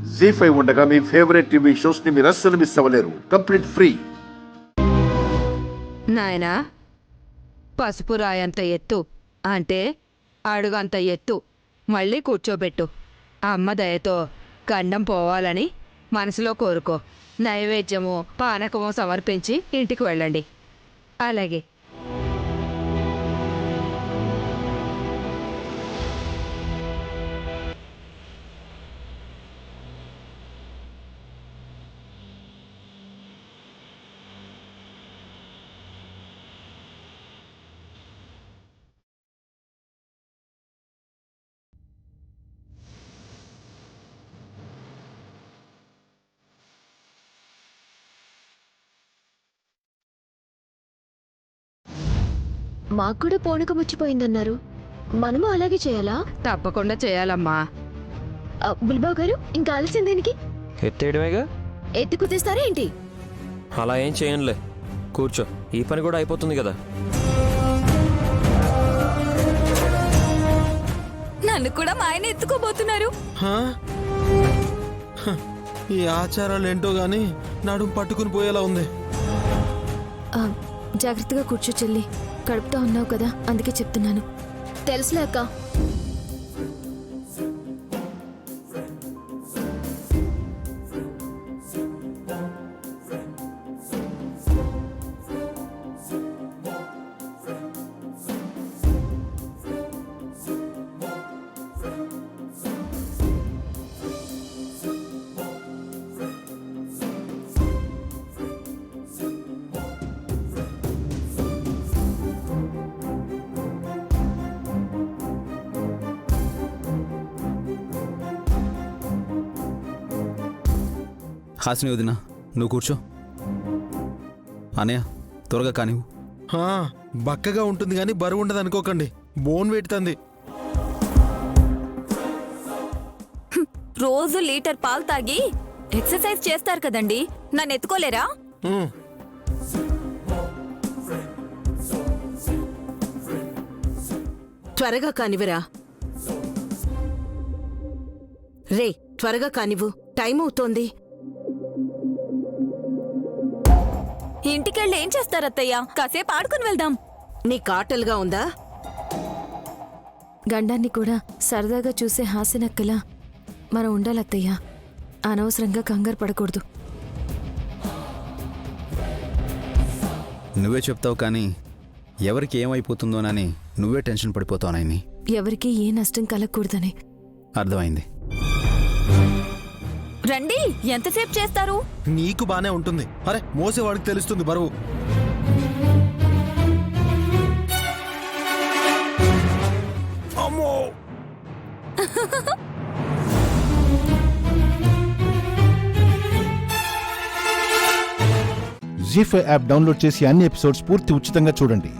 జీ5 ఉండగా మీ favourite TV shows ని మీరు అస్సలు మిస్ అవ్వలేరు. Complete free. నాయనా, పసుపు రాయంత ఎత్తు అంటే అడుగంత ఎత్తు మళ్ళీ కూర్చోబెట్టు. అమ్మ దయతో గండం పోవాలని మనసులో కోరుకో. నైవేద్యము పానకము సమర్పించి ఇంటికి వెళ్ళండి. అలాగే. మాకు కూడా పూనకం వచ్చిపోయిందన్నారు. మనము అలాగే చేయాలా? తప్పకుండా చేయాలమ్మా. బుల్బాబు గారు, ఇంకా ఆలస్యం దేనికి? ఎత్తేయడమేగా. ఎత్తి కుదిస్తారా ఏంటి? అలా ఏం చేయనులే, కూర్చో. ఈ పని కూడా అయిపోతుంది కదా. నన్ను కూడా మా ఆయన ఎత్తుకోబోతున్నారు. ఈ ఆచారాలు ఏంటో గాని నడుం పట్టుకుని పోయేలా ఉంది. జాగ్రత్తగా కూర్చో చెల్లి, కడుపుతో ఉన్నావు కదా, అందుకే చెప్తున్నాను. తెలుసులే అక్క. హాసిని వదిన, నువ్వు కూర్చో. అనయ్య, త్వరగా కానివ్వు. బక్కగా ఉంటుంది కానీ బరువు ఉండదు అనుకోకండి, బోన్ పెడుతుంది. రోజు లీటర్ పాలు తాగి ఎక్సర్సైజ్ చేస్తారు కదండి, నన్ను ఎత్తుకోలేరా? త్వరగా కానివరా రే, త్వరగా కానివ్వు, టైం అవుతోంది. ఇంటికెళ్ళి ఏం చేస్తారత్తయ్యా? కాసేపు ఆడుకుని వెళ్దాం. నీ కాటలుగా ఉందా? గండాన్ని కూడా సరదాగా చూసే హాస్యనక్కలా మనం ఉండాలత్తయ్యా. అనవసరంగా కంగారు పడకూడదు. నువ్వే చెప్తావు కానీ ఎవరికి ఏమైపోతుందోనని నువ్వే టెన్షన్ పడిపోతావు నాయని. ఎవరికి ఏ నష్టం కలగకూడదని. అర్థమైంది. రండి, ఎంతసేపు చేస్తారు? నీకు బానే ఉంటుంది. అరే, మోసేవాడికి తెలుస్తుంది బరువు. అమ్మో! జీ5 యాప్ డౌన్లోడ్ చేసి అన్ని ఎపిసోడ్స్ పూర్తి ఉచితంగా చూడండి.